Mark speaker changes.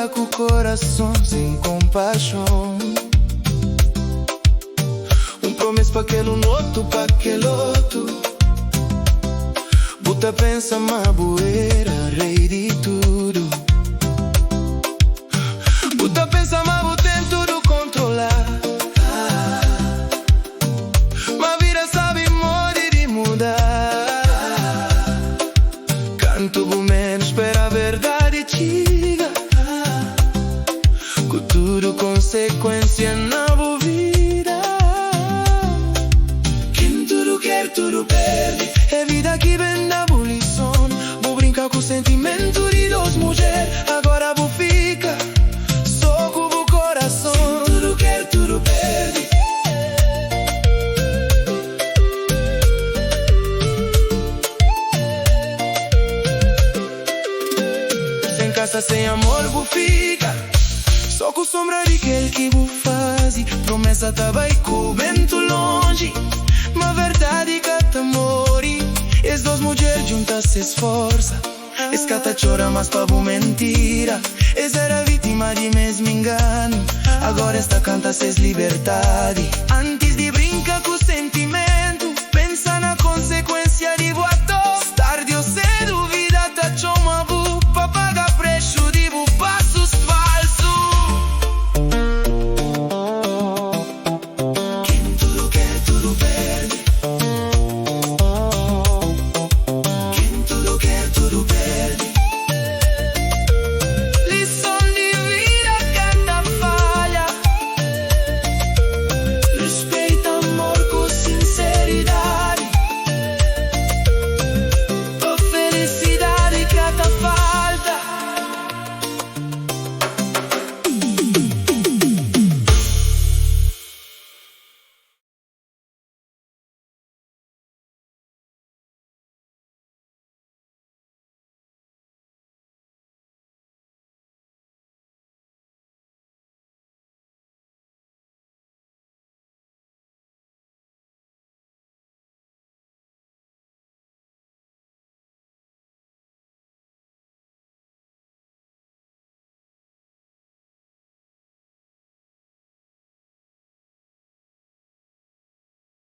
Speaker 1: anda com o coração sem compaixão. Promessa pa' aquele outro, pa' aquele outro. Buta pensa ma buera, rei de tudo. Buta pensa ma butem tudo controlar. Ma vida sabe morir de mudar. Canto bu menos para a verdade chega. Com tudo consequência na vida. Tudo perde, é vida que vem da abolição. Vou brincar com o sentimento de duas mulheres. Agora vou ficar só com o coração. Tudo quer, tudo perde. Sem caça, sem amor, vou ficar só com sombra de aquele que vou fazer. Promessa tava aí com o vento longe. Ma verdade que t'amori. Es duas mulheres juntas se esforça. Es cata chora mas pa bu mentira. Es era vítima de mesmo engano. Agora esta canta ses liberdade. Antes de brincar com sentimento.